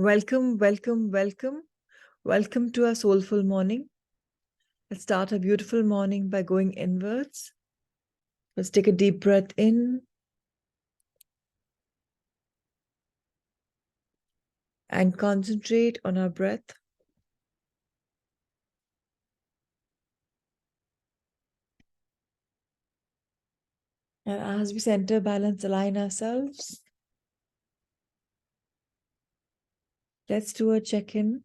Welcome, welcome, welcome. Welcome to our soulful morning. Let's start a beautiful morning by going inwards. Let's take a deep breath in and concentrate on our breath. And as we center, balance, align ourselves, let's do a check-in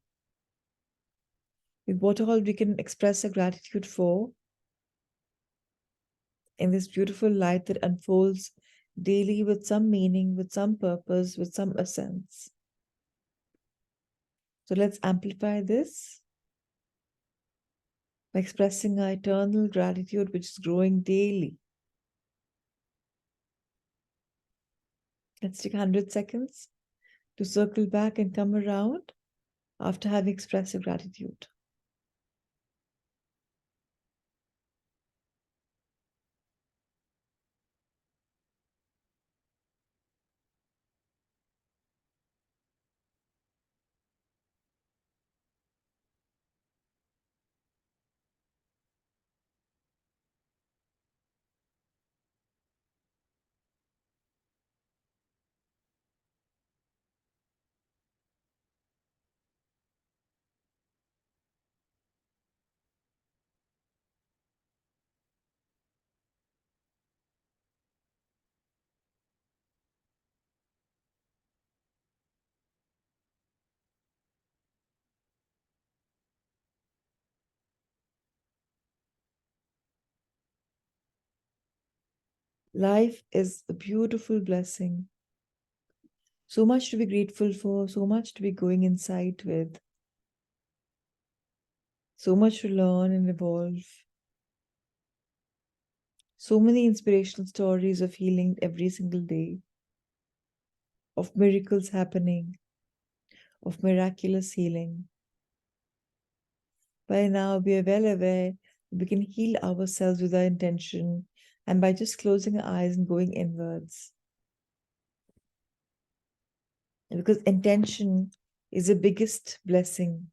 with what all we can express a gratitude for in this beautiful light that unfolds daily with some meaning, with some purpose, with some essence. So let's amplify this by expressing our eternal gratitude, which is growing daily. Let's take 100 seconds to circle back and come around after having expressed your gratitude. Life is a beautiful blessing. So much to be grateful for, so much to be going inside with, so much to learn and evolve. So many inspirational stories of healing every single day, of miracles happening, of miraculous healing. By now, we are well aware we can heal ourselves with our intention and by just closing our eyes and going inwards. Because intention is the biggest blessing.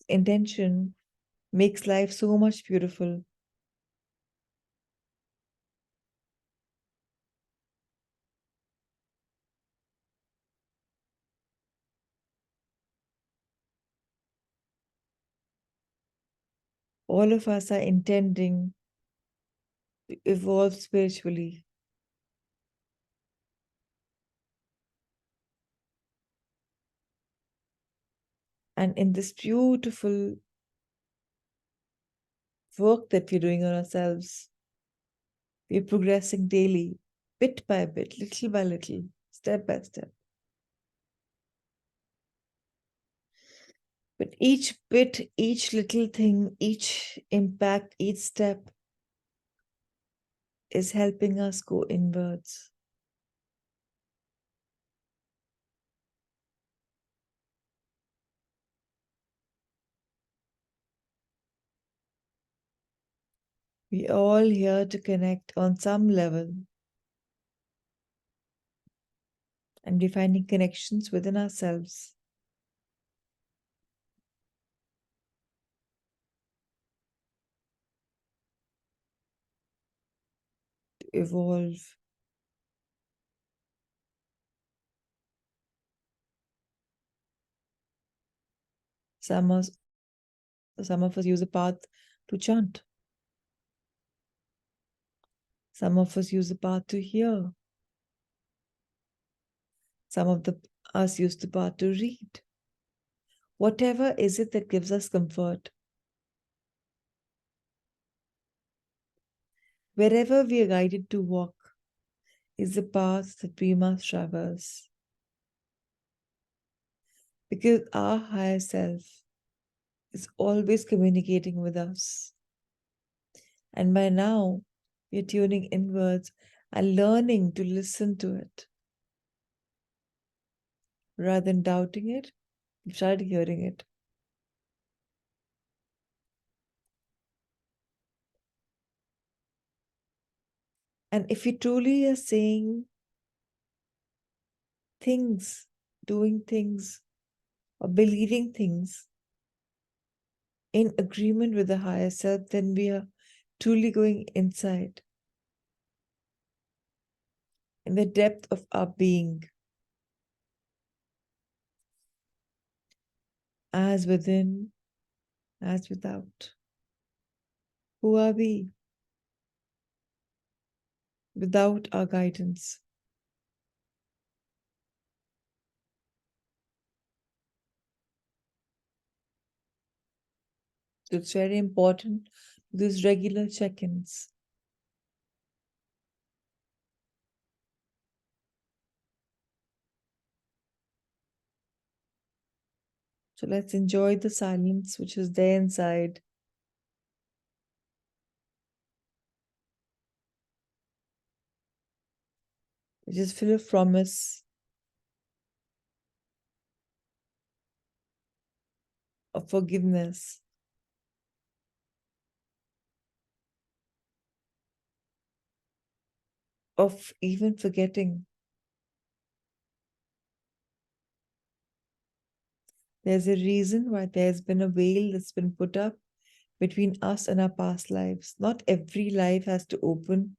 Intention makes life so much beautiful. All of us are intending to evolve spiritually. And in this beautiful work that we're doing on ourselves, we're progressing daily, bit by bit, little by little, step by step. But each bit, each little thing, each impact, each step is helping us go inwards. We're all here to connect on some level. And we're finding connections within ourselves. To evolve. Some of us use a path to chant. Some of us use the path to hear. Some of us use the path to read. Whatever is it that gives us comfort. Wherever we are guided to walk is the path that we must traverse. Because our higher self is always communicating with us. And by now, we're tuning inwards and learning to listen to it. Rather than doubting it, we started hearing it. And if we truly are saying things, doing things, or believing things in agreement with the higher self, then we are truly going inside in the depth of our being, as within, as without. Who are we without our guidance? So it's very important, these regular check-ins. So let's enjoy the silence which is there inside. Which is full of promise, of forgiveness, of even forgetting. There's a reason why there's been a veil that's been put up between us and our past lives. Not every life has to open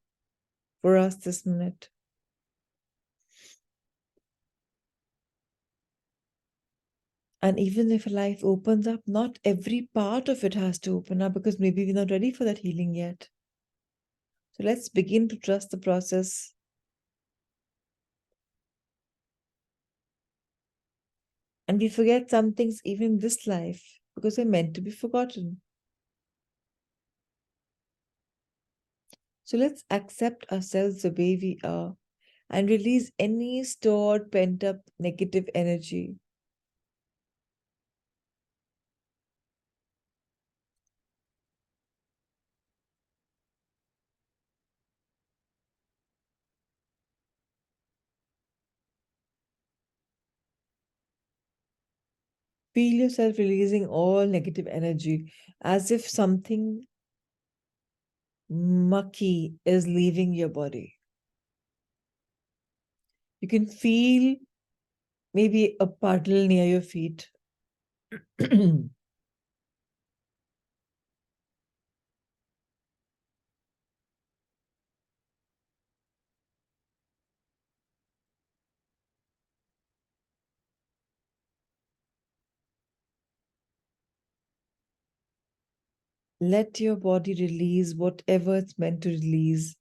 for us this minute. And even if a life opens up, not every part of it has to open up because maybe we're not ready for that healing yet. So let's begin to trust the process. And we forget some things even in this life because they're meant to be forgotten. So let's accept ourselves the way we are and release any stored, pent up negative energy. Feel yourself releasing all negative energy as if something mucky is leaving your body. You can feel maybe a puddle near your feet. Let your body release whatever it's meant to release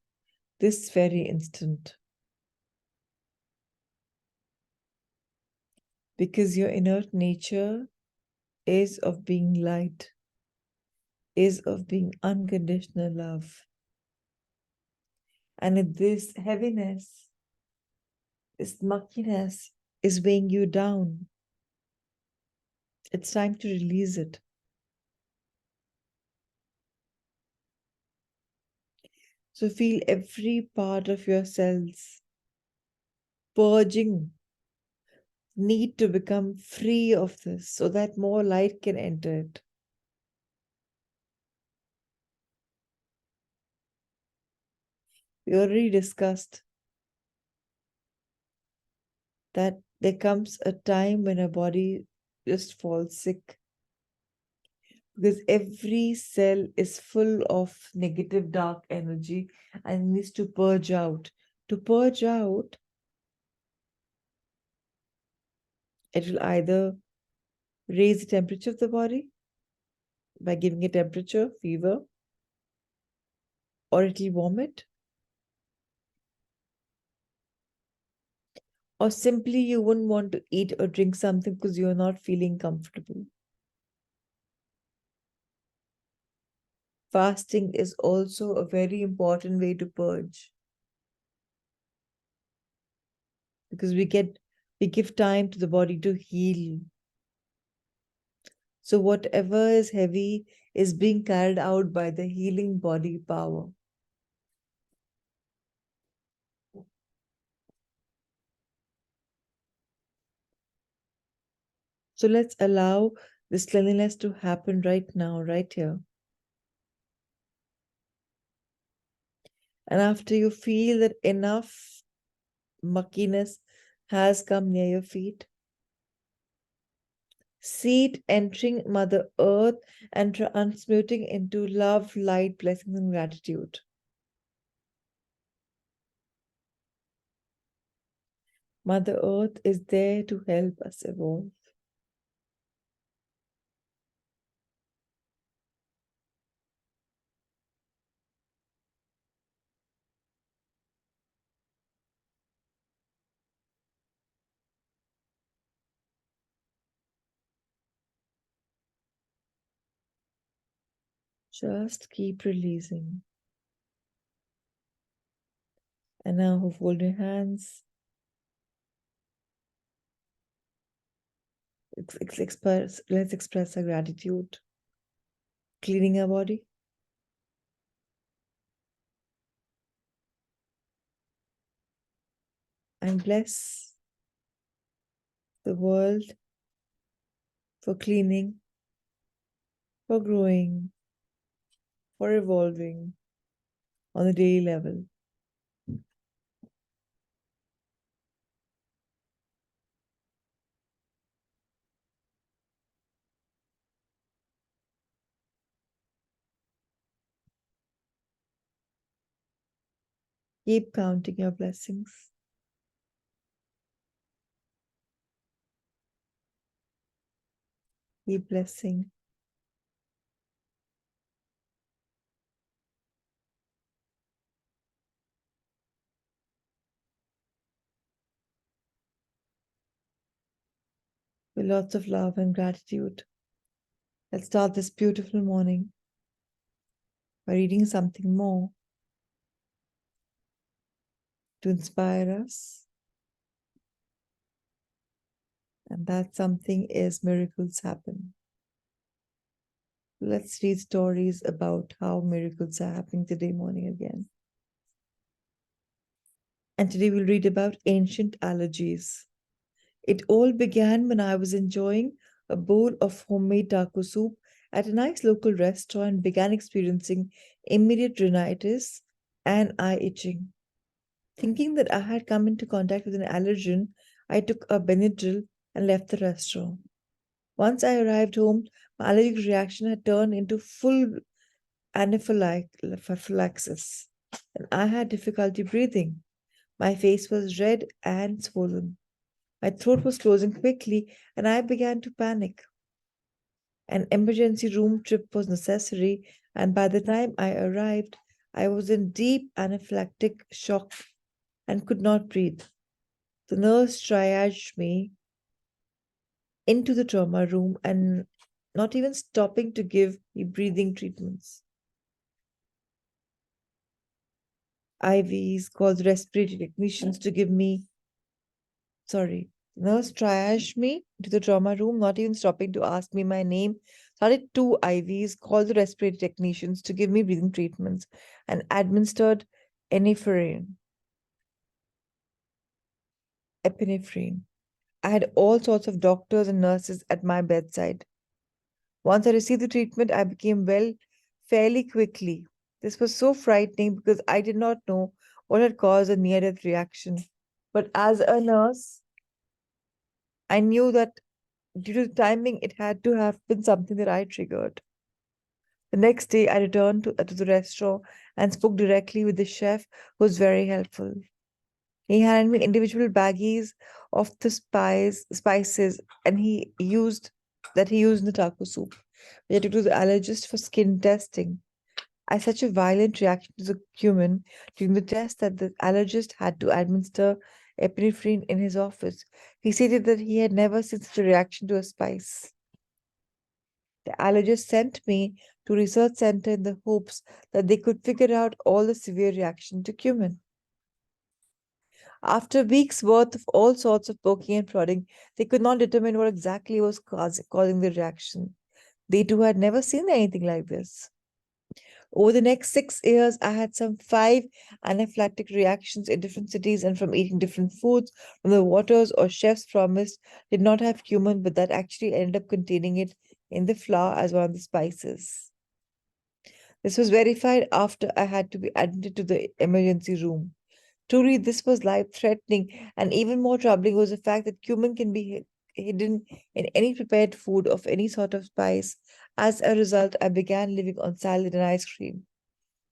this very instant. Because your inert nature is of being light, is of being unconditional love. And if this heaviness, this muckiness is weighing you down, it's time to release it. So feel every part of your cells purging, need to become free of this so that more light can enter it. We already discussed that there comes a time when a body just falls sick because every cell is full of negative dark energy and needs to purge out. To purge out, it will either raise the temperature of the body by giving it temperature, fever, or it will vomit, or simply you wouldn't want to eat or drink something because you're not feeling comfortable. Fasting is also a very important way to purge because we give time to the body to heal. So whatever is heavy is being carried out by the healing body power. So let's allow this cleanliness to happen right now, right here. And after you feel that enough muckiness has come near your feet, see it entering Mother Earth and transmuting into love, light, blessings, and gratitude. Mother Earth is there to help us evolve. Just keep releasing. And now hold your hands. Let's express our gratitude. Cleaning our body. And bless the world for cleaning, for growing, for evolving on a daily level. Keep counting your blessings. Keep blessing. With lots of love and gratitude. Let's start this beautiful morning by reading something more to inspire us. And that something is miracles happen. Let's read stories about how miracles are happening today morning again. And today we'll read about ancient allergies. It all began when I was enjoying a bowl of homemade taco soup at a nice local restaurant and began experiencing immediate rhinitis and eye itching. Thinking that I had come into contact with an allergen, I took a Benadryl and left the restaurant. Once I arrived home, my allergic reaction had turned into full anaphylaxis, and I had difficulty breathing. My face was red and swollen. My throat was closing quickly, and I began to panic. An emergency room trip was necessary, and by the time I arrived, I was in deep anaphylactic shock and could not breathe. The nurse triaged me into the trauma room and not even stopping to give me breathing treatments. IVs called respiratory technicians to give me, nurse triaged me to the trauma room, not even stopping to ask me my name. Started two IVs, called the respiratory technicians to give me breathing treatments, and administered epinephrine. Epinephrine. I had all sorts of doctors and nurses at my bedside. Once I received the treatment, I became well fairly quickly. This was so frightening because I did not know what had caused a near death reaction. But as a nurse, I knew that due to the timing, it had to have been something that I triggered. The next day, I returned to the restaurant and spoke directly with the chef, who was very helpful. He handed me individual baggies of the spices, and he used in the taco soup, which I took to the allergist for skin testing. I had such a violent reaction to the cumin during the test that the allergist had to administer epinephrine in his office. He stated that he had never seen such a reaction to a spice. The allergist sent me to research center in the hopes that they could figure out all the severe reaction to cumin. After weeks worth of all sorts of poking and prodding, they could not determine what exactly was causing the reaction. They too had never seen anything like this. Over the next 6 years, I had some 5 anaphylactic reactions in different cities and from eating different foods, from the waters or chefs promised did not have cumin, but that actually ended up containing it in the flour as one of the spices. This was verified after I had to be admitted to the emergency room. Truly, this was life threatening, and even more troubling was the fact that cumin can be hidden in any prepared food of any sort of spice. As a result, I began living on salad and ice cream.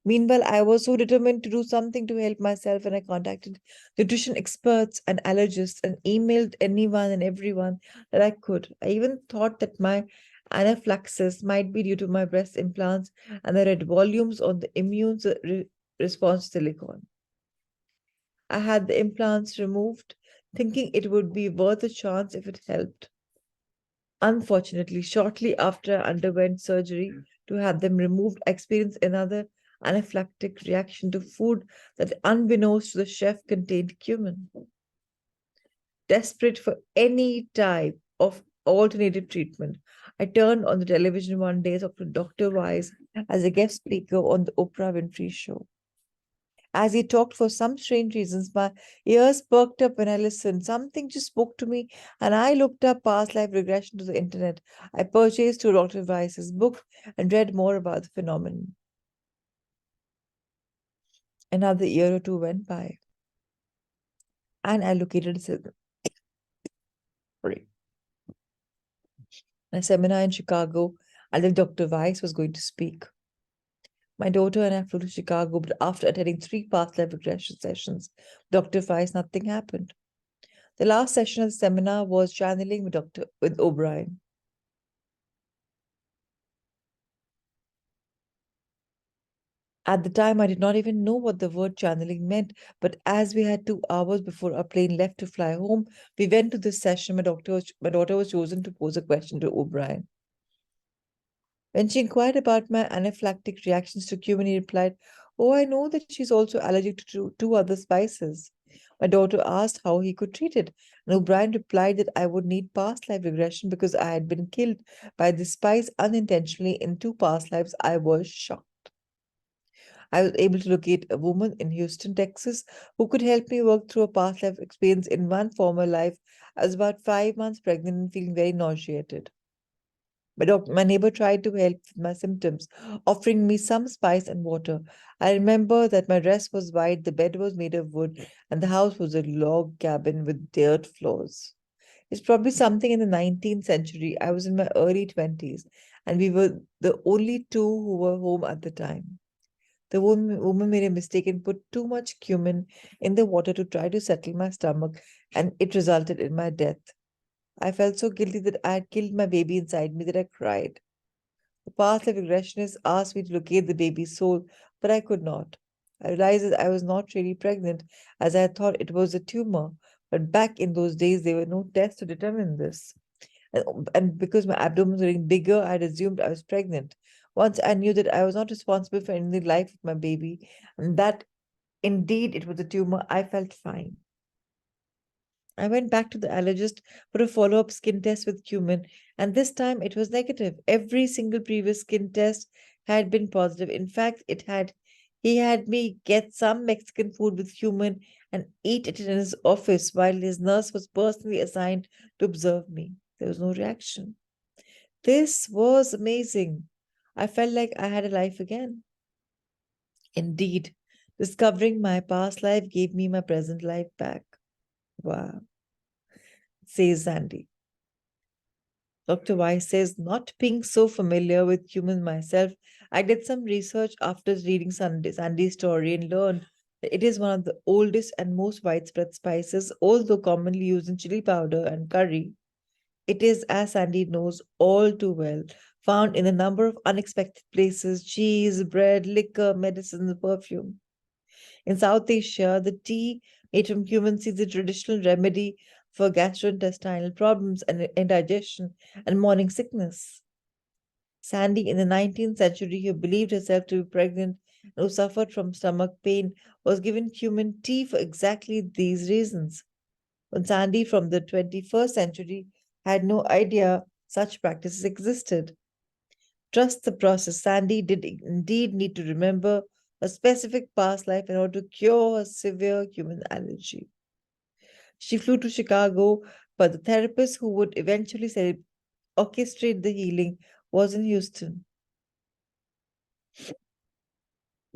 Meanwhile, I was so determined to do something to help myself, and I contacted nutrition experts and allergists and emailed anyone and everyone that I could. I even thought that my anaphylaxis might be due to my breast implants, and I read volumes on the response to silicone. I had the implants removed, thinking it would be worth a chance if it helped. Unfortunately, shortly after I underwent surgery to have them removed, I experienced another anaphylactic reaction to food that, unbeknownst to the chef, contained cumin. Desperate for any type of alternative treatment, I turned on the television one day, saw Dr. Wise as a guest speaker on the Oprah Winfrey Show. As he talked, for some strange reasons, my ears perked up when I listened. Something just spoke to me, and I looked up past life regression to the internet. I purchased Dr. Weiss's book and read more about the phenomenon. Another year or two went by, and I located sorry, a seminar in Chicago, and then Dr. Weiss was going to speak. My daughter and I flew to Chicago, but after attending three past life regression sessions, Dr. Weiss, nothing happened. The last session of the seminar was channeling with O'Brien. At the time, I did not even know what the word channeling meant, but as we had 2 hours before our plane left to fly home, we went to this session. My daughter was chosen to pose a question to O'Brien. When she inquired about my anaphylactic reactions to cumin, he replied, "Oh, I know that she's also allergic to two other spices." My daughter asked how he could treat it, and O'Brien replied that I would need past life regression because I had been killed by this spice unintentionally in two past lives. I was shocked. I was able to locate a woman in Houston, Texas, who could help me work through a past life experience in one former life. I was about 5 months pregnant and feeling very nauseated. My neighbor tried to help with my symptoms, offering me some spice and water. I remember that my dress was white, the bed was made of wood, and the house was a log cabin with dirt floors. It's probably something in the 19th century. I was in my early 20s, and we were the only two who were home at the time. The woman made a mistake and put too much cumin in the water to try to settle my stomach, and it resulted in my death. I felt so guilty that I had killed my baby inside me that I cried. The past life regressionist asked me to locate the baby's soul, but I could not. I realized that I was not really pregnant, as I had thought it was a tumor. But back in those days, there were no tests to determine this. And because my abdomen was getting bigger, I had assumed I was pregnant. Once I knew that I was not responsible for ending the life of my baby, and that indeed it was a tumor, I felt fine. I went back to the allergist for a follow up skin test with cumin, and this time it was negative. Every single previous skin test had been positive. In fact, he had me get some Mexican food with cumin and eat it in his office while his nurse was personally assigned to observe me. There was no reaction. This was amazing. I felt like I had a life again. Indeed, discovering my past life gave me my present life back. Wow, says Sandy. Dr. Weiss says, not being so familiar with humans myself, I did some research after reading Sandy's story and learned that it is one of the oldest and most widespread spices, although commonly used in chili powder and curry. It is, as Sandy knows all too well, found in a number of unexpected places: cheese, bread, liquor, medicines, perfume. In South Asia, the tea made from cumin seeds is a traditional remedy for gastrointestinal problems and indigestion and morning sickness. Sandy, in the 19th century, who believed herself to be pregnant and who suffered from stomach pain, was given cumin tea for exactly these reasons. When Sandy, from the 21st century, had no idea such practices existed. Trust the process. Sandy did indeed need to remember a specific past life in order to cure her severe human allergy. She flew to Chicago, but the therapist who would eventually orchestrate the healing was in Houston.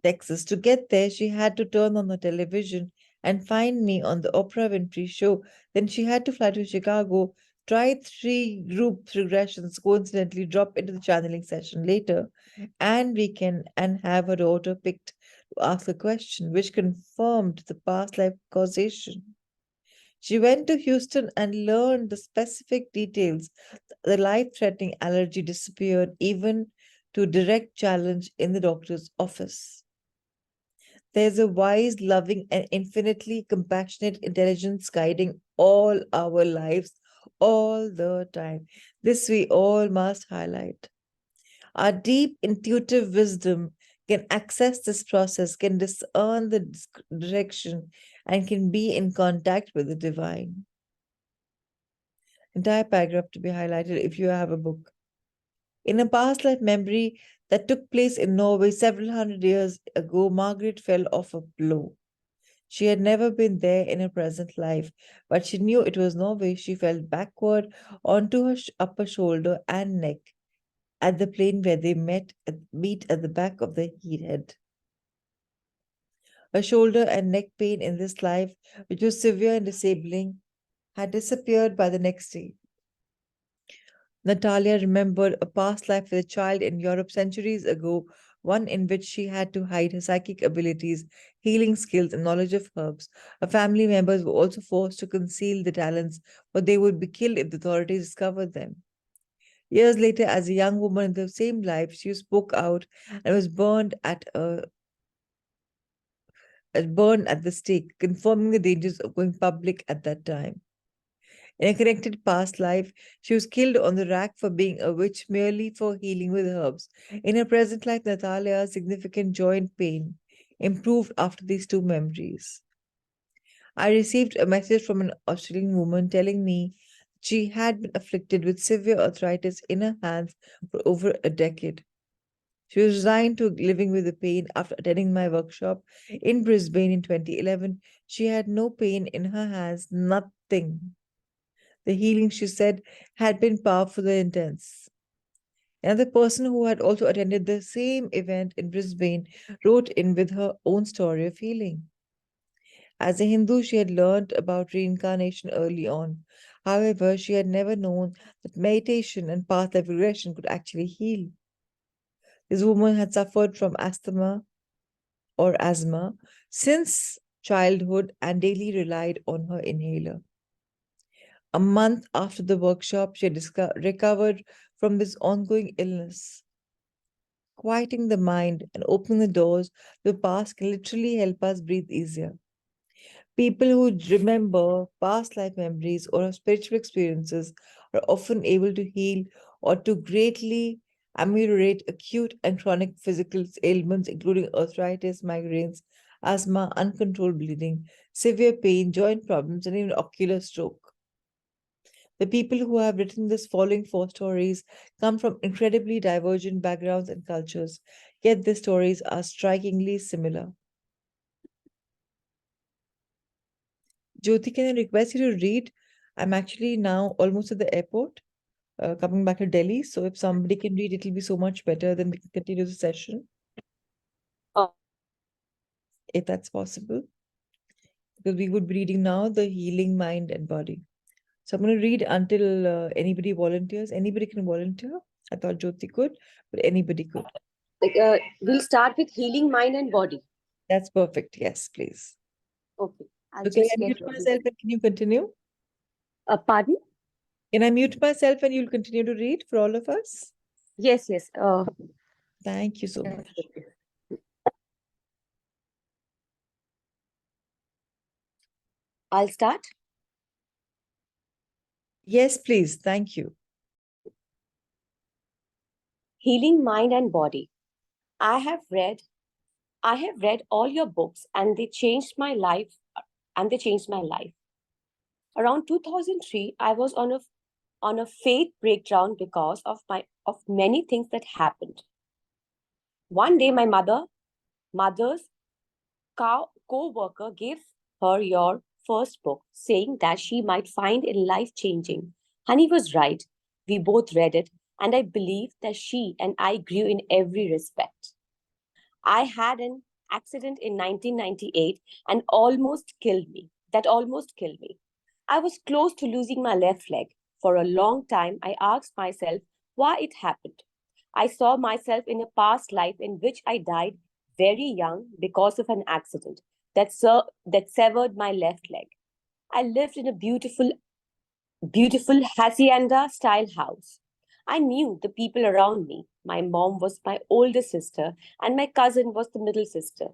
Texas. To get there, she had to turn on the television and find me on the Oprah Winfrey show. Then she had to fly to Chicago, try three group regressions, coincidentally drop into the channeling session later, and weekend and have her daughter picked to ask a question, which confirmed the past life causation. She went to Houston and learned the specific details. The life threatening allergy disappeared, even to direct challenge in the doctor's office. There's a wise, loving, and infinitely compassionate intelligence guiding all our lives all the time. This we all must highlight. Our deep intuitive wisdom can access this process, can discern the direction, and can be in contact with the divine. Entire paragraph to be highlighted if you have a book. In a past life memory that took place in Norway several hundred years ago, Margaret fell off a blow. She had never been there in her present life, but she knew it was Norway. She fell backward onto her upper shoulder and neck at the plane where they meet at the back of the head. Her shoulder and neck pain in this life, which was severe and disabling, had disappeared by the next day. Natalia remembered a past life with a child in Europe centuries ago, one in which she had to hide her psychic abilities, healing skills, and knowledge of herbs. Her family members were also forced to conceal the talents, for they would be killed if the authorities discovered them. Years later, as a young woman in the same life, she spoke out and was burned at the stake, confirming the dangers of going public at that time. In a connected past life, she was killed on the rack for being a witch merely for healing with herbs. In her present life, Natalia's significant joint pain improved after these two memories. I received a message from an Australian woman telling me she had been afflicted with severe arthritis in her hands for over a decade. She was resigned to living with the pain after attending my workshop in Brisbane in 2011. She had no pain in her hands, nothing. The healing, she said, had been powerful and intense. Another person who had also attended the same event in Brisbane wrote in with her own story of healing. As a Hindu, she had learned about reincarnation early on. However, she had never known that meditation and path life regression could actually heal. This woman had suffered from asthma since childhood and daily relied on her inhaler. A month after the workshop, she had recovered from this ongoing illness. Quieting the mind and opening the doors to the past can literally help us breathe easier. People who remember past life memories or have spiritual experiences are often able to heal or to greatly ameliorate acute and chronic physical ailments, including arthritis, migraines, asthma, uncontrolled bleeding, severe pain, joint problems, and even ocular stroke. The people who have written this following four stories come from incredibly divergent backgrounds and cultures, yet the stories are strikingly similar. Jyoti, can I request you to read? I'm actually now almost at the airport, coming back to Delhi. So if somebody can read, it'll be so much better. Then we can continue the session, if that's possible. Because we would be reading now the healing mind and body. So I'm going to read until anybody volunteers. Anybody can volunteer. I thought Jyoti could, but anybody could. We'll start with healing mind and body. That's perfect. Yes, please. Okay, I'll So can I just get mute ready. myself and can you continue? Pardon? Can I mute myself and you'll continue to read for all of us? Yes, yes. Thank you so much. I'll start. Yes, please. Thank you. Healing mind and body. I have read I have read all your books and they changed my life Around 2003 I was on a faith breakdown because of many things that happened. One day my mother's co-worker gave her your first book, saying that she might find it life-changing. Honey was right. We both read it, and I believe that she and I grew in every respect. I had an accident in 1998 and almost killed me. That almost killed me. I was close to losing my left leg. For a long time, I asked myself why it happened. I saw myself in a past life in which I died very young because of an accident that severed my left leg. I lived in a beautiful hacienda style house. I knew the people around me. My mom was my older sister, and my cousin was the middle sister.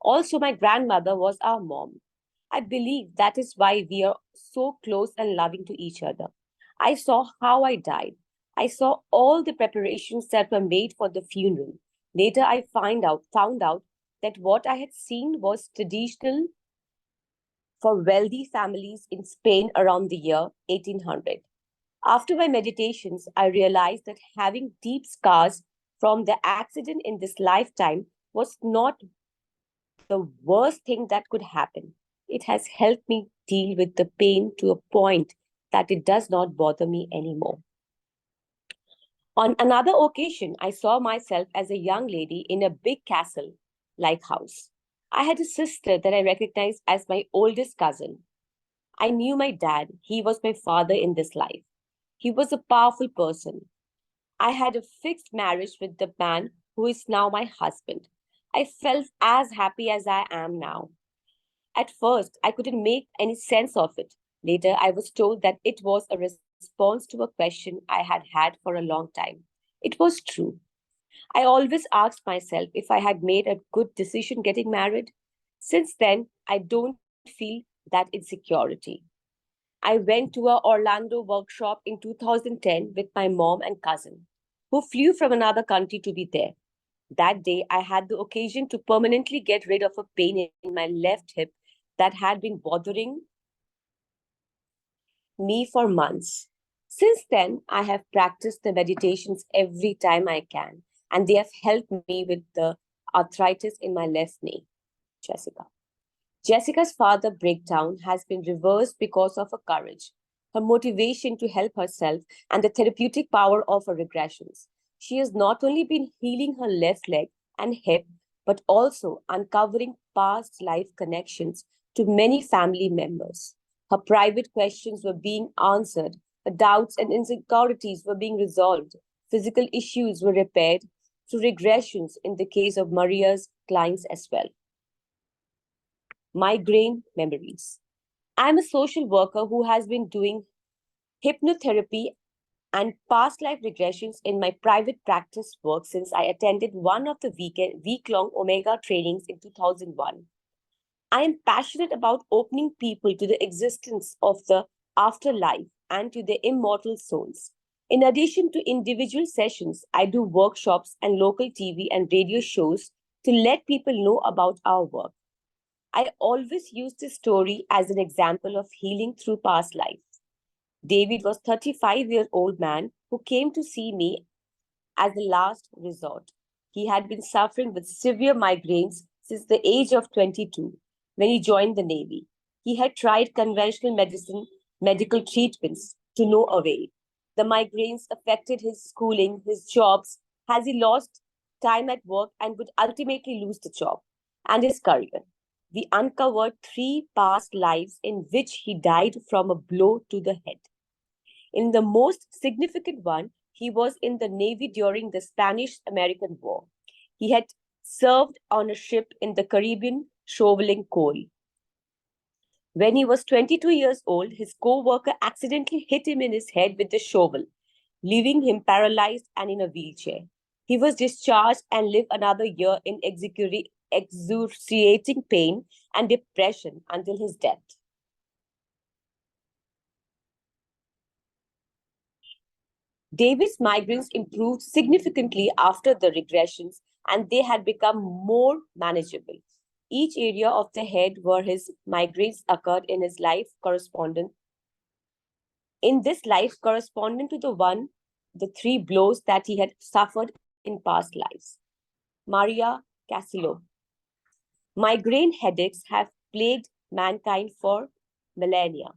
Also, my grandmother was our mom. I believe that is why we are so close and loving to each other. I saw how I died. I saw all the preparations that were made for the funeral. Later, I found out that what I had seen was traditional for wealthy families in Spain around the year 1800. After my meditations, I realized that having deep scars from the accident in this lifetime was not the worst thing that could happen. It has helped me deal with the pain to a point that it does not bother me anymore. On another occasion, I saw myself as a young lady in a big castle like house. I had a sister that I recognized as my oldest cousin. I knew my dad, he was my father in this life. He was a powerful person. I had a fixed marriage with the man who is now my husband. I felt as happy as I am now. At first, I couldn't make any sense of it. Later, I was told that it was a response to a question I had had for a long time. It was true. I always asked myself if I had made a good decision getting married. Since then, I don't feel that insecurity. I went to a Orlando workshop in 2010 with my mom and cousin, who flew from another country to be there. That day, I had the occasion to permanently get rid of a pain in my left hip that had been bothering me for months. Since then, I have practiced the meditations every time I can, and they have helped me with the arthritis in my left knee. Jessica. Jessica's father breakdown has been reversed because of her courage, her motivation to help herself, and the therapeutic power of her regressions. She has not only been healing her left leg and hip, but also uncovering past life connections to many family members. Her private questions were being answered, her doubts and insecurities were being resolved, physical issues were repaired through regressions in the case of Maria's clients as well. Migraine memories. I'm a social worker who has been doing hypnotherapy and past life regressions in my private practice work since I attended one of the week-long Omega trainings in 2001. I am passionate about opening people to the existence of the afterlife and to their immortal souls. In addition to individual sessions, I do workshops and local TV and radio shows to let people know about our work. I always use this story as an example of healing through past life. David was a 35-year-old man who came to see me as a last resort. He had been suffering with severe migraines since the age of 22 when he joined the Navy. He had tried conventional medical treatments to no avail. The migraines affected his schooling, his jobs, as he lost time at work and would ultimately lose the job and his career. We uncovered 3 past lives in which he died from a blow to the head. In the most significant one, he was in the Navy during the Spanish-American War. He had served on a ship in the Caribbean shoveling coal. When he was 22 years old, his co-worker accidentally hit him in his head with the shovel, leaving him paralyzed and in a wheelchair. He was discharged and lived another year in excruciating pain and depression until his death. David's migraines improved significantly after the regressions and they had become more manageable. Each area of the head where his migraines occurred in his life correspondent. In this life corresponding to the 3 blows that he had suffered in past lives. Maria Casillo. Migraine headaches have plagued mankind for millennia.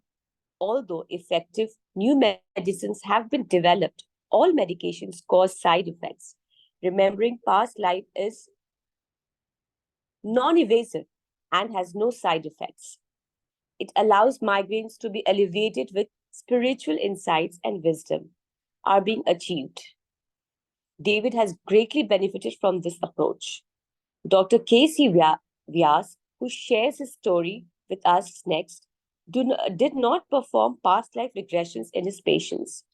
Although effective, new medicines have been developed. All medications cause side effects. Remembering past life is non-invasive, and has no side effects. It allows migraines to be alleviated with spiritual insights and wisdom are being achieved. David has greatly benefited from this approach. Dr. K.C. Vyas, who shares his story with us next, did not perform past life regressions in his patients,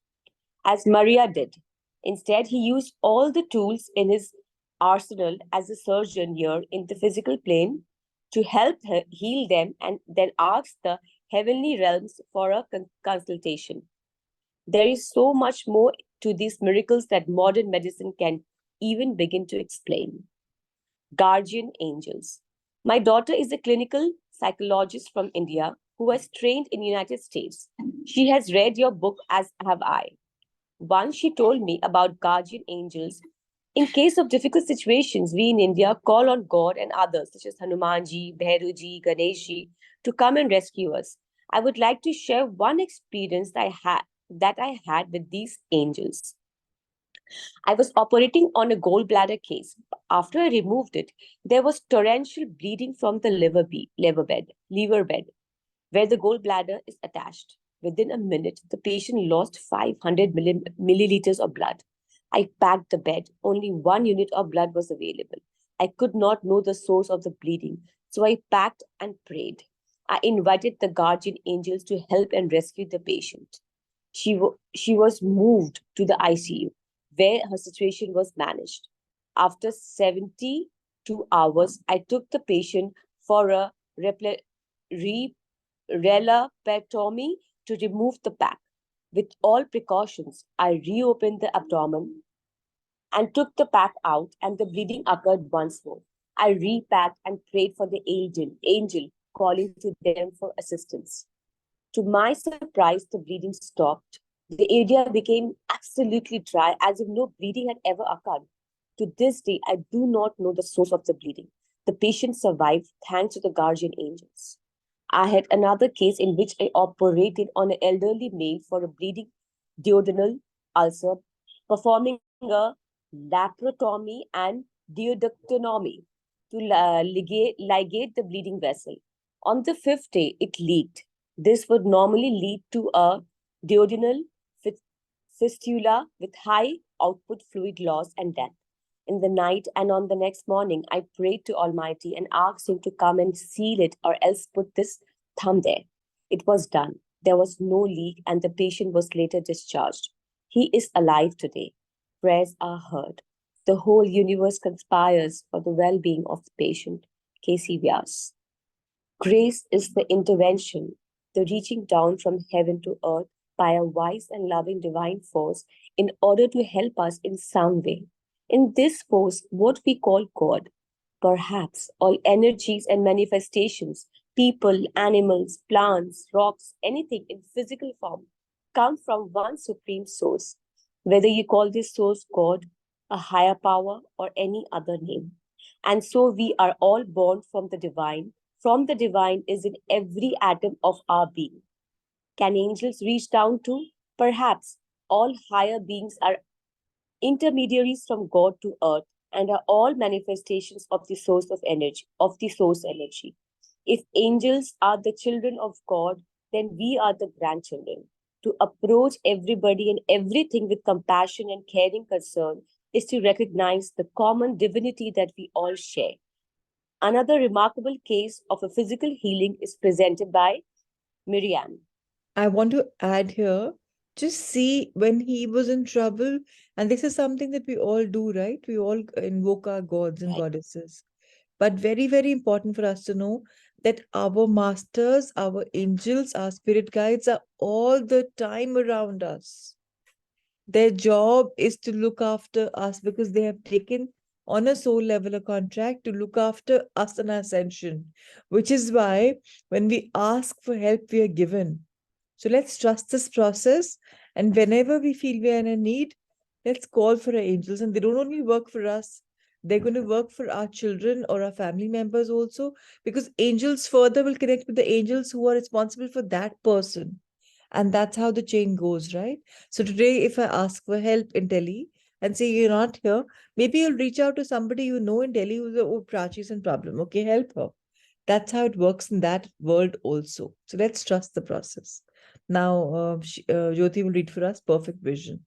as Maria did. Instead, he used all the tools in his arsenal as a surgeon here in the physical plane to help heal them and then asked the heavenly realms for a consultation. There is so much more to these miracles that modern medicine can even begin to explain. Guardian angels. My daughter is a clinical psychologist from India who has trained in the United States. She has read your book, as have I. Once she told me about guardian angels. In case of difficult situations, we in India call on God and others, such as Hanumanji, Bhairuji, Ganeshji, to come and rescue us. I would like to share one experience that I had with these angels. I was operating on a gallbladder case. After I removed it, there was torrential bleeding from the liver bed, where the gallbladder is attached. Within a minute, the patient lost 500 milliliters of blood. I packed the bed. Only 1 unit of blood was available. I could not know the source of the bleeding, so I packed and prayed. I invited the guardian angels to help and rescue the patient. She was moved to the ICU, where her situation was managed. After 72 hours, I took the patient for a rellaparotomy to remove the pack. With all precautions, I reopened the abdomen and took the pack out, and the bleeding occurred once more. I repacked and prayed for the angel calling to them for assistance. To my surprise, the bleeding stopped. The area became absolutely dry, as if no bleeding had ever occurred. To this day, I do not know the source of the bleeding. The patient survived thanks to the guardian angels. I had another case in which I operated on an elderly male for a bleeding duodenal ulcer, performing a laparotomy and duodectomy to ligate the bleeding vessel. On the fifth day, it leaked. This would normally lead to a duodenal fistula with high output fluid loss and death. In the night and on the next morning, I prayed to Almighty and asked Him to come and seal it or else put this thumb there. It was done. There was no leak and the patient was later discharged. He is alive today. Prayers are heard. The whole universe conspires for the well being of the patient. K.C. Vyas. Grace is the intervention, the reaching down from heaven to earth by a wise and loving divine force in order to help us in some way. In this force, what we call God, perhaps all energies and manifestations, people, animals, plants, rocks, anything in physical form, come from one supreme source. Whether you call this source God, a higher power, or any other name. And so we are all born from the divine. From the divine is in every atom of our being. Can angels reach down to? Perhaps all higher beings are intermediaries from God to earth and are all manifestations of the source of energy, of the source energy. If angels are the children of God, then we are the grandchildren. To approach everybody and everything with compassion and caring concern is to recognize the common divinity that we all share. Another remarkable case of a physical healing is presented by Miriam. I want to add here, just see when he was in trouble, and this is something that we all do, right? We all invoke our gods and Right. goddesses. But very, very important for us to know that our masters, our angels, our spirit guides are all the time around us. Their job is to look after us because they have taken on a soul level a contract to look after us in ascension, which is why when we ask for help, we are given. So let's trust this process. And whenever we feel we are in a need, let's call for our angels. And they don't only work for us, they're going to work for our children or our family members also, because angels further will connect with the angels who are responsible for that person. And that's how the chain goes, right? So today, if I ask for help in Delhi, and say you're not here, maybe you'll reach out to somebody you know in Delhi who's oh, Prachi's in problem. Okay, help her. That's how it works in that world also. So let's trust the process. Now, Jyoti will read for us Perfect Vision.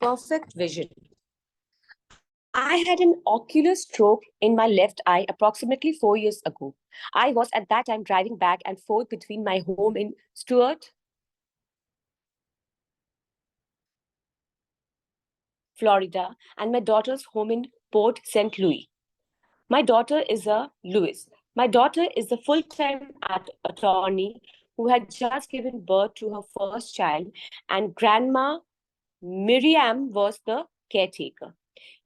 Perfect vision. I had an ocular stroke in my left eye approximately 4 years ago. I was at that time driving back and forth between my home in Stuart, Florida, and my daughter's home in Port St. Louis. My daughter is a Louis. My daughter is a full-time attorney who had just given birth to her first child, and Grandma Miriam was the caretaker.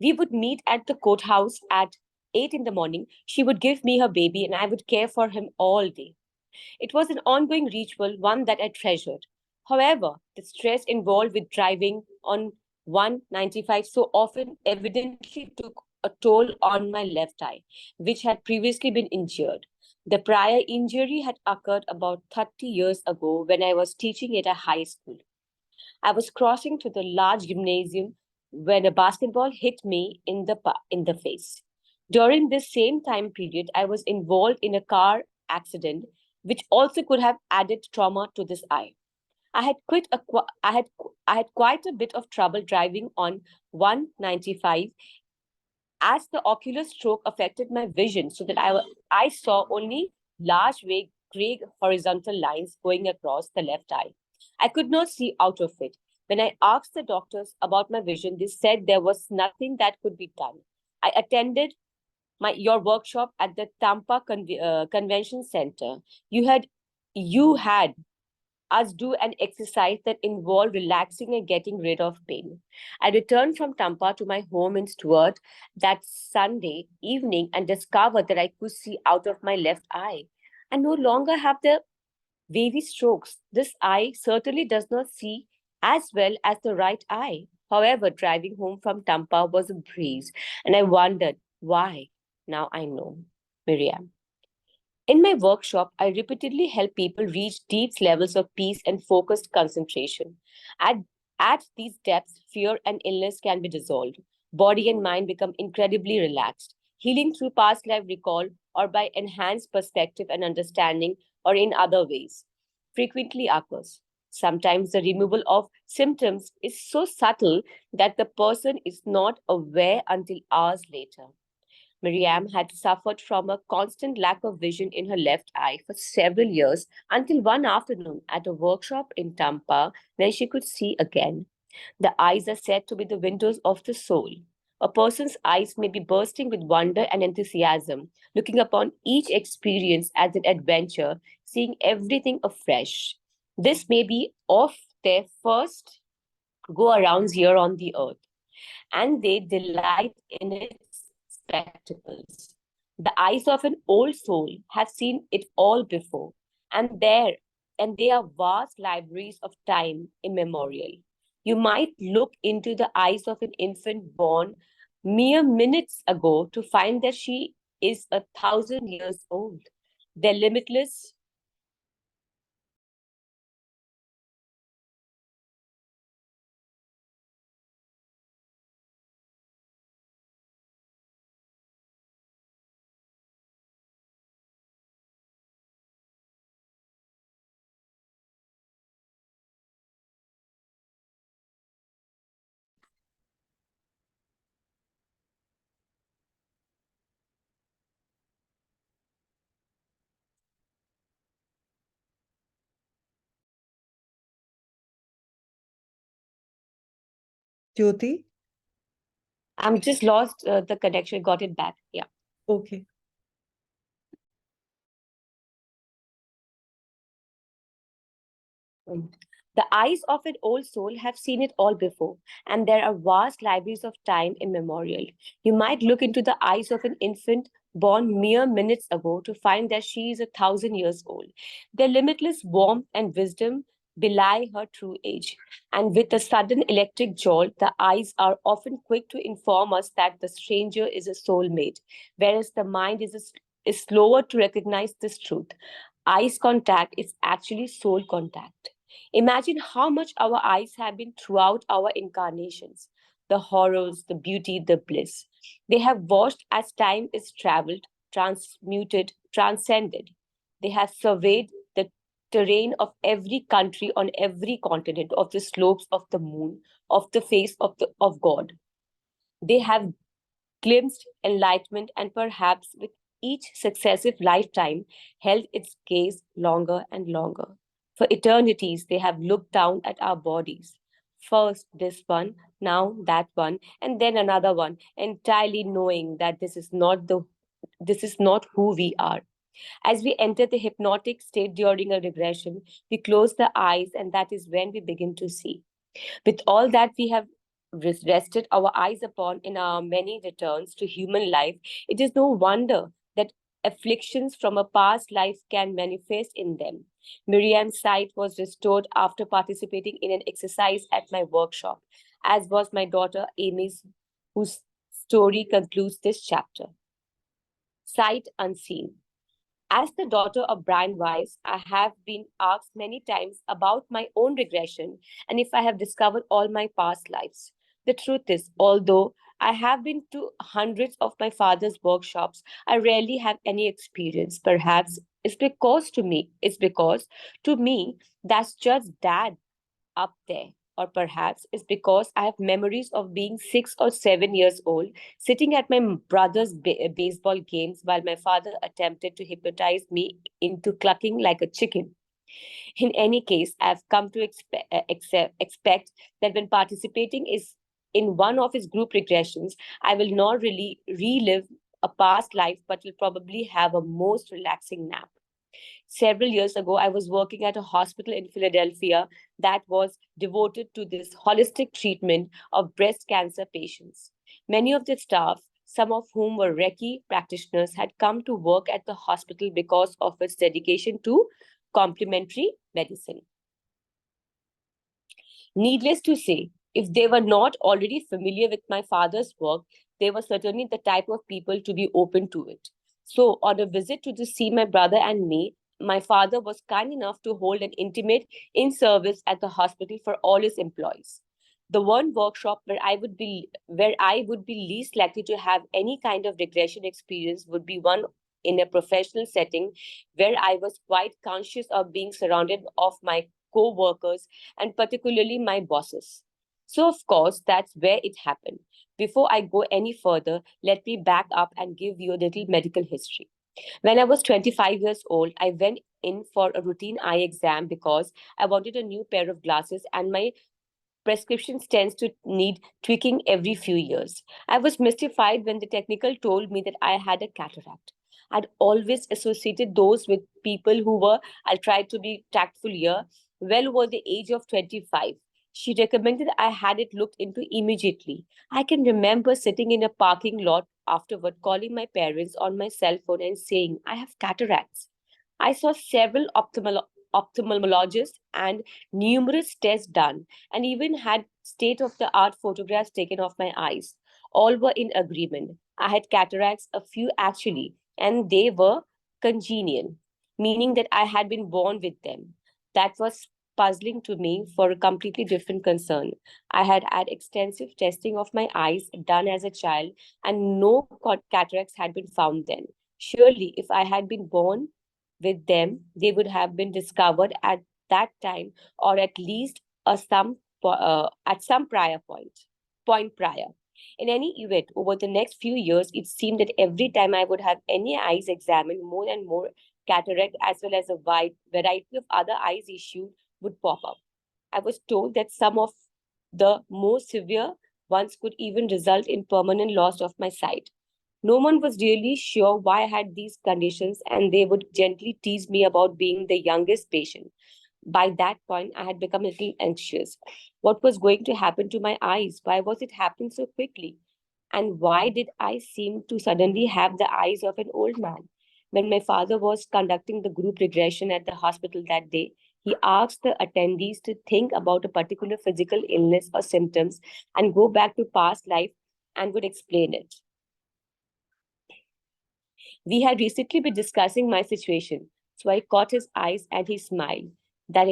We would meet at the courthouse at 8 in the morning. She would give me her baby, and I would care for him all day. It was an ongoing ritual, one that I treasured. However, the stress involved with driving on 195 so often evidently took a toll on my left eye, which had previously been injured. The prior injury had occurred about 30 years ago when I was teaching at a high school. I was crossing to the large gymnasium when a basketball hit me in the face. During this same time period, I was involved in a car accident, which also could have added trauma to this eye. I had quit a, qu- I had quite a bit of trouble driving on 195 as the ocular stroke affected my vision so that I saw only large gray horizontal lines going across the left eye. I could not see out of it. When I asked the doctors about my vision, they said there was nothing that could be done. I attended your workshop at the Tampa Convention Center. You had us do an exercise that involved relaxing and getting rid of pain. I returned from Tampa to my home in Stuart that Sunday evening and discovered that I could see out of my left eye. I no longer have the wavy strokes. This eye certainly does not see as well as the right eye. However, driving home from Tampa was a breeze, and I wondered why. Now I know. Miriam. In my workshop, I repeatedly help people reach deep levels of peace and focused concentration. At, at these depths, fear and illness can be dissolved. Body and mind become incredibly relaxed. Healing through past life recall or by enhanced perspective and understanding or in other ways frequently occurs. Sometimes the removal of symptoms is so subtle that the person is not aware until hours later. Miriam had suffered from a constant lack of vision in her left eye for several years until one afternoon at a workshop in Tampa when she could see again. The eyes are said to be the windows of the soul. A person's eyes may be bursting with wonder and enthusiasm, looking upon each experience as an adventure, seeing everything afresh. This may be of their first go arounds here on the earth and they delight in its spectacles. The eyes of an old soul have seen it all before, and there and they are vast libraries of time immemorial. You might look into the eyes of an infant born mere minutes ago to find that she is 1,000 years old. Their limitless Jyoti? I'm just lost the connection, got it back. Yeah. Okay. Mm. The eyes of an old soul have seen it all before, and there are vast libraries of time immemorial. You might look into the eyes of an infant born mere minutes ago to find that she is 1,000 years old. Their limitless warmth and wisdom belie her true age. And with a sudden electric jolt, the eyes are often quick to inform us that the stranger is a soulmate, whereas the mind is slower to recognize this truth. Eyes contact is actually soul contact. Imagine how much our eyes have been throughout our incarnations. The horrors, the beauty, the bliss. They have watched as time is traveled, transmuted, transcended. They have surveyed the terrain of every country on every continent, of the slopes of the moon, of the face of God. They have glimpsed enlightenment and perhaps with each successive lifetime held its gaze longer and longer. For eternities, they have looked down at our bodies. First this one, now that one, and then another one, entirely knowing that this is not who we are. As we enter the hypnotic state during a regression, we close the eyes, and that is when we begin to see. With all that we have rested our eyes upon in our many returns to human life, it is no wonder that afflictions from a past life can manifest in them. Miriam's sight was restored after participating in an exercise at my workshop, as was my daughter Amy's, whose story concludes this chapter. Sight unseen. As the daughter of Brian Weiss, I have been asked many times about my own regression and if I have discovered all my past lives. The truth is, although I have been to hundreds of my father's workshops, I rarely have any experience. Perhaps it's because to me that's just dad up there. Or perhaps it's because I have memories of being 6 or 7 years old, sitting at my brother's baseball games while my father attempted to hypnotize me into clucking like a chicken. In any case, I've come to expect that when participating is in one of his group regressions, I will not really relive a past life, but will probably have a most relaxing nap. Several years ago, I was working at a hospital in Philadelphia that was devoted to this holistic treatment of breast cancer patients. Many of the staff, some of whom were Reiki practitioners, had come to work at the hospital because of its dedication to complementary medicine. Needless to say, if they were not already familiar with my father's work, they were certainly the type of people to be open to it. So, on a visit to see my brother and me, my father was kind enough to hold an intimate in service at the hospital for all his employees. The one workshop where I would be least likely to have any kind of regression experience would be one in a professional setting where I was quite conscious of being surrounded of my co-workers and particularly my bosses. So of course that's where it happened. Before I go any further, let me back up and give you a little medical history. When I was 25 years old, I went in for a routine eye exam because I wanted a new pair of glasses and my prescriptions tends to need tweaking every few years. I was mystified when the technical told me that I had a cataract. I'd always associated those with people who were, I'll try to be tactful here, well over the age of 25. She recommended I had it looked into immediately. I can remember sitting in a parking lot afterward, calling my parents on my cell phone and saying, I have cataracts. I saw several ophthalmologists and numerous tests done, and even had state of the art photographs taken of my eyes. All were in agreement. I had cataracts, a few actually, and they were congenial, meaning that I had been born with them. That was puzzling to me for a completely different concern. I had had extensive testing of my eyes done as a child, and no cataracts had been found then. Surely, if I had been born with them, they would have been discovered at that time, or at least at some point prior. In any event, over the next few years, it seemed that every time I would have any eyes examined, more and more cataract as well as a wide variety of other eyes issues would pop up. I was told that some of the more severe ones could even result in permanent loss of my sight. No one was really sure why I had these conditions, and they would gently tease me about being the youngest patient. By that point, I had become a little anxious. What was going to happen to my eyes? Why was it happening so quickly? And why did I seem to suddenly have the eyes of an old man? When my father was conducting the group regression at the hospital that day, he asked the attendees to think about a particular physical illness or symptoms and go back to past life and would explain it. We had recently been discussing my situation, so I caught his eyes and he smiled. That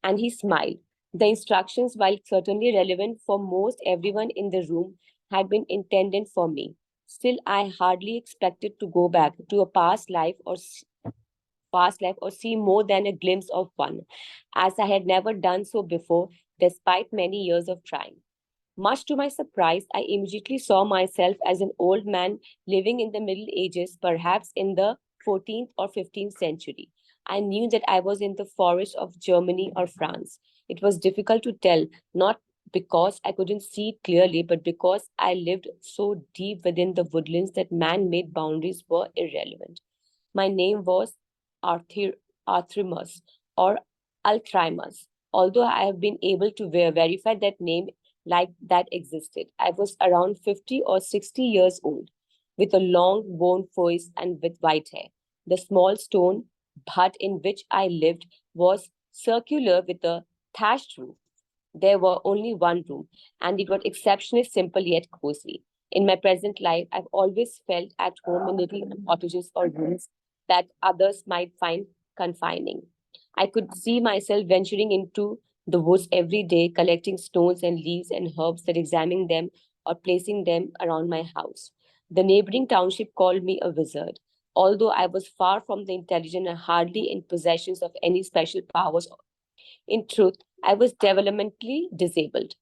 and he smiled. The instructions, while certainly relevant for most everyone in the room, had been intended for me. Still, I hardly expected to go back to a past life or see more than a glimpse of one, as I had never done so before, despite many years of trying. Much to my surprise, I immediately saw myself as an old man living in the Middle Ages, perhaps in the 14th or 15th century. I knew that I was in the forest of Germany or France. It was difficult to tell, not because I couldn't see it clearly, but because I lived so deep within the woodlands that man made boundaries were irrelevant. My name was Arthur, Arthrimus or Althrimus. Although I have been able to verify that name like that existed. I was around 50 or 60 years old, with a long, worn face and with white hair. The small stone hut in which I lived was circular with a thatched roof. There were only one room, and it was exceptionally simple yet cozy. In my present life, I've always felt at home in little cottages or rooms that others might find confining. I could see myself venturing into the woods every day, collecting stones and leaves and herbs, that examining them or placing them around my house. The neighboring township called me a wizard, although I was far from the intelligent and hardly in possession of any special powers. In truth, I was developmentally disabled.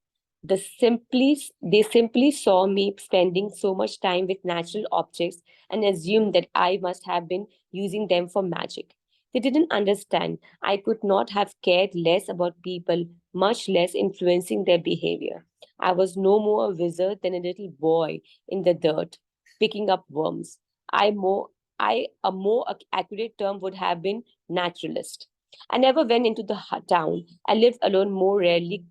They simply saw me spending so much time with natural objects and assumed that I must have been using them for magic. They didn't understand I could not have cared less about people, much less influencing their behavior. I was no more a wizard than a little boy in the dirt, picking up worms. I more I a more accurate term would have been naturalist. I never went into the town. I lived alone more rarely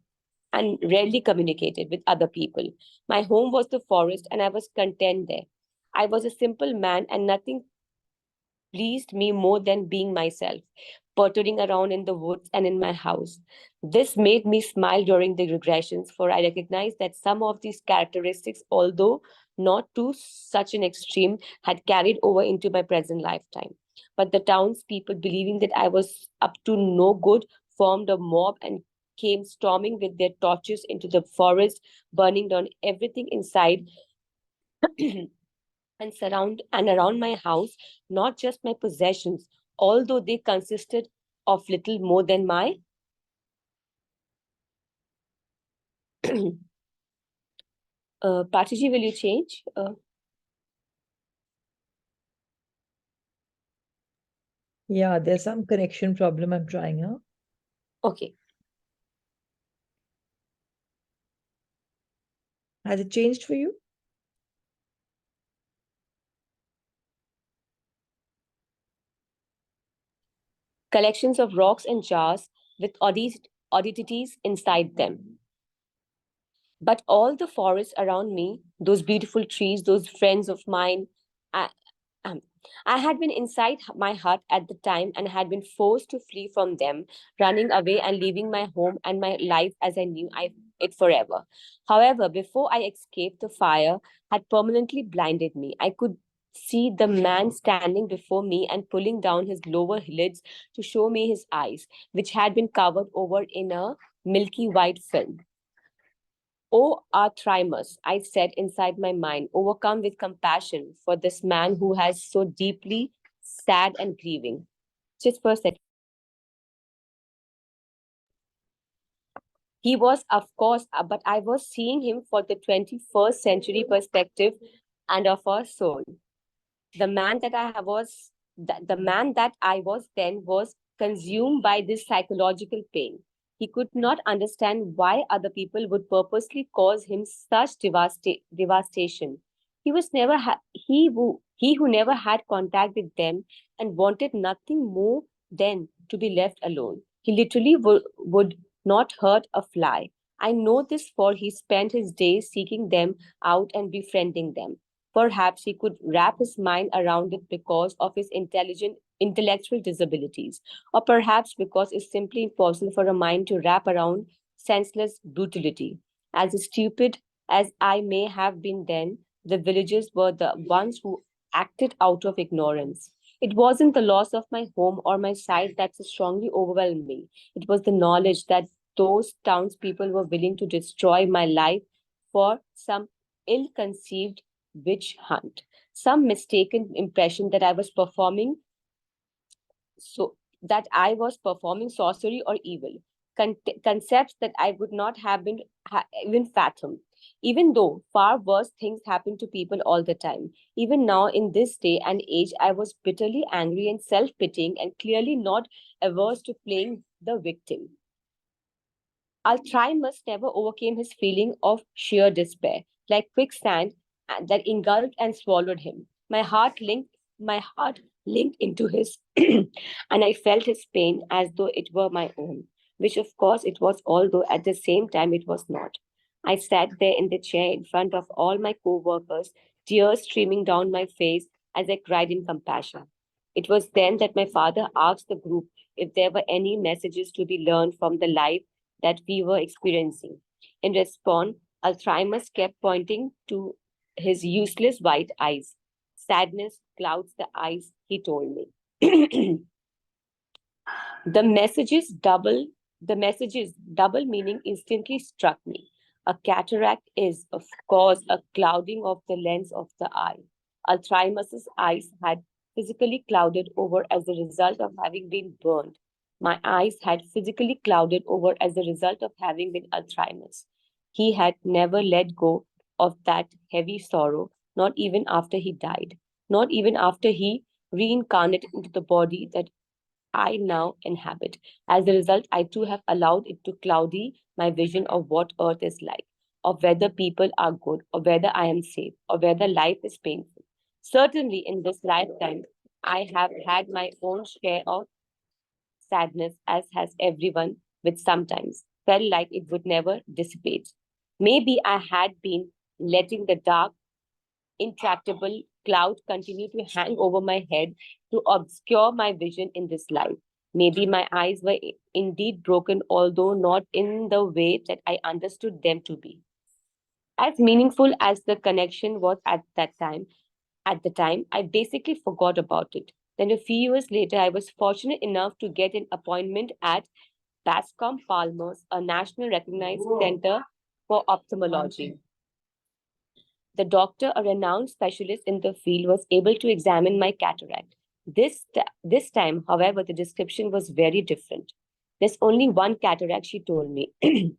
and rarely communicated with other people. My home was the forest, and I was content there. I was a simple man, and nothing pleased me more than being myself, pottering around in the woods and in my house. This made me smile during the regressions, for I recognized that some of these characteristics, although not to such an extreme, had carried over into my present lifetime. But the townspeople, believing that I was up to no good, formed a mob and came storming with their torches into the forest, burning down everything inside and around my house, not just my possessions, although they consisted of little more than my Patiji, will you change? Yeah, there's some connection problem I'm trying, huh? Okay. Has it changed for you? Collections of rocks and jars with oddities inside them. But all the forests around me, those beautiful trees, those friends of mine, I, um, I had been inside my hut at the time and had been forced to flee from them, running away and leaving my home and my life as I knew it forever. However, before I escaped, the fire had permanently blinded me. I could see the man standing before me and pulling down his lower lids to show me his eyes, which had been covered over in a milky white film. O Arthrimus, I said inside my mind, overcome with compassion for this man who has so deeply sad and grieving. Just for a second. He was, of course, but I was seeing him for the 21st century perspective and of our soul. The man that the man that I was then was consumed by this psychological pain. He could not understand why other people would purposely cause him such devastation. He who never had contact with them and wanted nothing more than to be left alone. He literally would not hurt a fly. I know this, for he spent his days seeking them out and befriending them. Perhaps he could wrap his mind around it because of his intellectual disabilities, or perhaps because it's simply impossible for a mind to wrap around senseless brutality. As stupid as I may have been then, the villagers were the ones who acted out of ignorance. It wasn't the loss of my home or my sight that so strongly overwhelmed me. It was the knowledge that those townspeople were willing to destroy my life for some ill conceived witch hunt, some mistaken impression that I was performing so that I was performing sorcery or evil, concepts that I would not have been even fathom. Even though far worse things happen to people all the time, even now in this day and age, I was bitterly angry and self-pitying and clearly not averse to playing the victim. Althrimus never overcame his feeling of sheer despair, like quicksand that engulfed and swallowed him. My heart linked into his, and I felt his pain as though it were my own, which of course it was, although at the same time it was not. I sat there in the chair in front of all my co-workers, tears streaming down my face as I cried in compassion. It was then that my father asked the group if there were any messages to be learned from the life that we were experiencing. In response, Althrimus kept pointing to his useless white eyes. Sadness clouds the eyes, he told me. The message's double meaning instantly struck me. A cataract is, of course, a clouding of the lens of the eye. Althrimus's eyes had physically clouded over as a result of having been burned. My eyes had physically clouded over as a result of having been Althrimus. He had never let go of that heavy sorrow, not even after he died, not even after he reincarnated into the body that I now inhabit. As a result, I too have allowed it to cloudy my vision of what earth is like, of whether people are good, or whether I am safe, or whether life is painful. Certainly, in this lifetime, I have had my own share of sadness, as has everyone, which sometimes felt like it would never dissipate. Maybe I had been letting the dark intractable cloud continue to hang over my head to obscure my vision in this life. Maybe my eyes were indeed broken, although not in the way that I understood them to be. As meaningful as the connection was at the time, I basically forgot about it. Then a few years later, I was fortunate enough to get an appointment at Bascom Palmer's, a national recognized center for ophthalmology. The doctor, a renowned specialist in the field, was able to examine my cataract. This time, however, the description was very different. There's only one cataract, she told me, and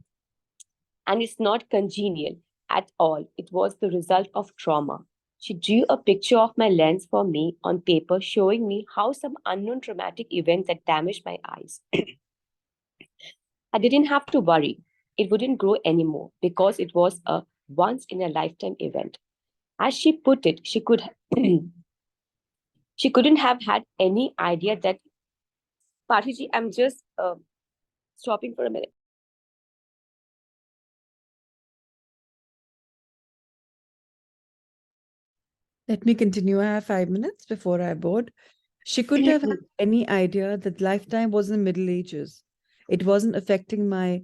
it's not congenial at all. It was the result of trauma. She drew a picture of my lens for me on paper, showing me how some unknown traumatic event that damaged my eyes. I didn't have to worry. It wouldn't grow anymore because it was a once in a lifetime event. As she put it, she couldn't have had any idea that Patiji, I'm just stopping for a minute. Let me continue. I have 5 minutes before I board. She couldn't have had any idea that lifetime was in the Middle Ages. It wasn't affecting my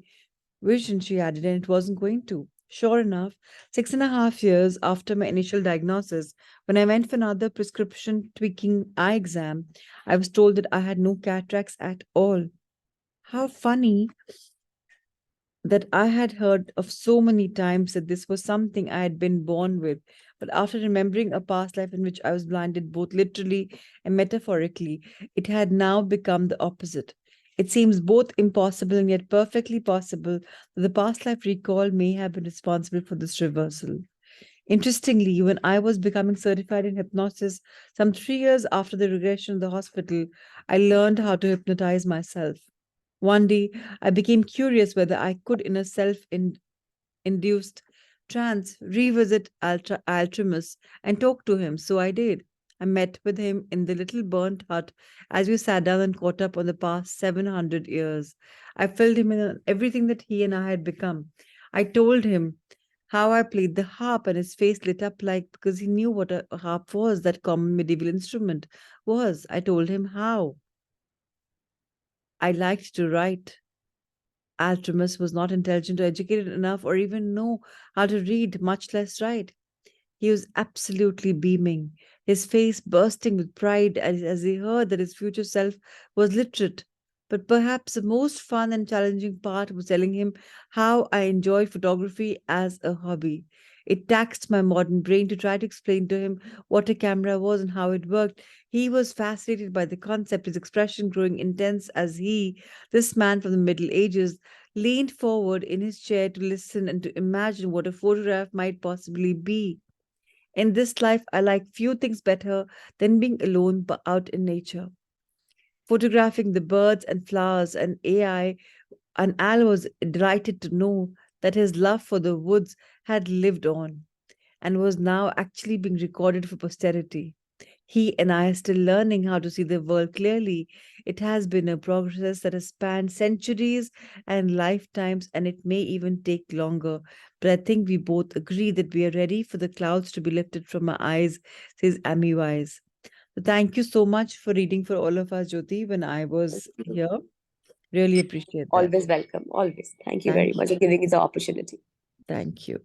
vision, she added, and it wasn't going to. Sure enough, 6.5 years after my initial diagnosis, when I went for another prescription tweaking eye exam, I was told that I had no cataracts at all. How funny that I had heard of so many times that this was something I had been born with. But after remembering a past life in which I was blinded both literally and metaphorically, it had now become the opposite. It seems both impossible and yet perfectly possible that the past life recall may have been responsible for this reversal. Interestingly, when I was becoming certified in hypnosis, some 3 years after the regression in the hospital, I learned how to hypnotize myself. One day, I became curious whether I could, in a self induced trance, revisit Altrimus and talk to him. So I did. I met with him in the little burnt hut as we sat down and caught up on the past 700 years. I filled him in on everything that he and I had become. I told him how I played the harp, and his face lit up like because he knew what a harp was, that common medieval instrument was. I told him how I liked to write. Altrimus was not intelligent or educated enough or even know how to read, much less write. He was absolutely beaming, his face bursting with pride as he heard that his future self was literate. But perhaps the most fun and challenging part was telling him how I enjoyed photography as a hobby. It taxed my modern brain to try to explain to him what a camera was and how it worked. He was fascinated by the concept, his expression growing intense as this man from the Middle Ages, leaned forward in his chair to listen and to imagine what a photograph might possibly be. In this life, I like few things better than being alone but out in nature. Photographing the birds and flowers and AI, and Al was delighted to know that his love for the woods had lived on and was now actually being recorded for posterity. He and I are still learning how to see the world clearly. It has been a process that has spanned centuries and lifetimes, and it may even take longer. But I think we both agree that we are ready for the clouds to be lifted from our eyes, says Amy Wise. So thank you so much for reading for all of us, Jyoti, when I was here. Really appreciate that. Always welcome. Always. Thank you very Thank much you. for giving us the opportunity. Thank you.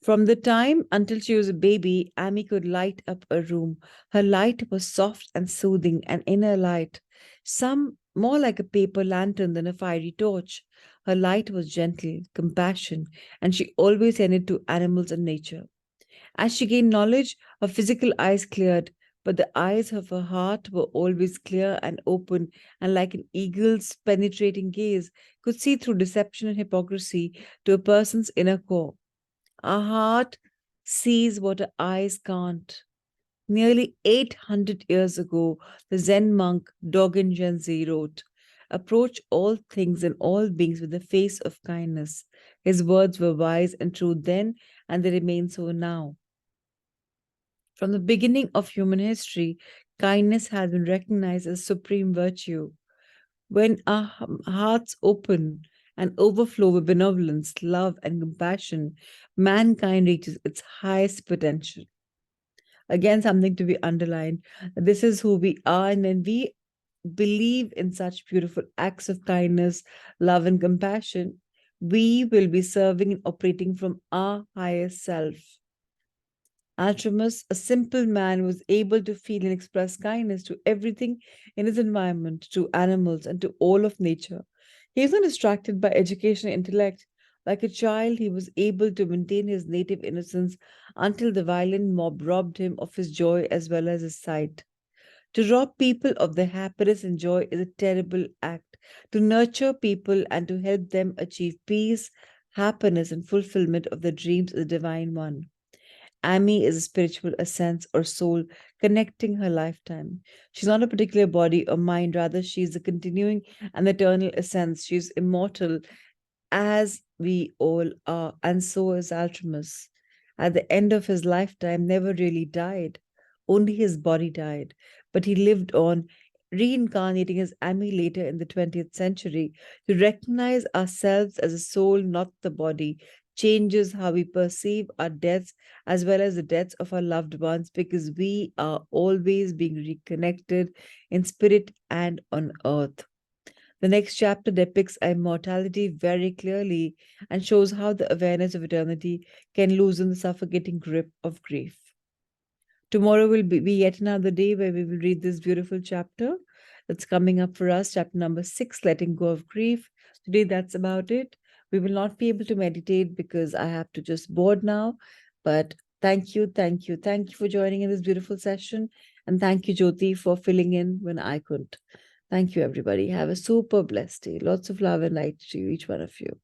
From the time until she was a baby, Amy could light up a room. Her light was soft and soothing, an inner light, some more like a paper lantern than a fiery torch. Her light was gentle, compassion, and she always tended to animals and nature. As she gained knowledge, her physical eyes cleared, but the eyes of her heart were always clear and open, and like an eagle's penetrating gaze, could see through deception and hypocrisy to a person's inner core. Our heart sees what our eyes can't. Nearly 800 years ago, the Zen monk Dogen Zhenzi wrote, "Approach all things and all beings with the face of kindness." His words were wise and true then, and they remain so now. From the beginning of human history, kindness has been recognized as supreme virtue. When our hearts open and overflow with benevolence, love, and compassion, mankind reaches its highest potential. Again, something to be underlined. This is who we are. And when we believe in such beautiful acts of kindness, love, and compassion, we will be serving and operating from our highest self. Altrimus, a simple man, was able to feel and express kindness to everything in his environment, to animals, and to all of nature. He was not distracted by education and intellect. Like a child, he was able to maintain his native innocence until the violent mob robbed him of his joy as well as his sight. To rob people of their happiness and joy is a terrible act. To nurture people and to help them achieve peace, happiness, and fulfillment of their dreams is a divine one. Amy is a spiritual essence or soul connecting her lifetime. She's not a particular body or mind, rather, she is a continuing and eternal essence. She is immortal as we all are, and so is Altrimus. At the end of his lifetime, never really died, only his body died, but he lived on, reincarnating as Amy later in the 20th century. To recognize ourselves as a soul, not the body, changes how we perceive our deaths as well as the deaths of our loved ones, because we are always being reconnected in spirit and on earth. The next chapter depicts immortality very clearly and shows how the awareness of eternity can loosen the suffocating grip of grief. Tomorrow will be yet another day where we will read this beautiful chapter that's coming up for us, chapter number 6, Letting Go of Grief. Today, that's about it. We will not be able to meditate because I have to just board now. But thank you, thank you, thank you for joining in this beautiful session. And thank you, Jyoti, for filling in when I couldn't. Thank you, everybody. Have a super blessed day. Lots of love and light to you, each one of you.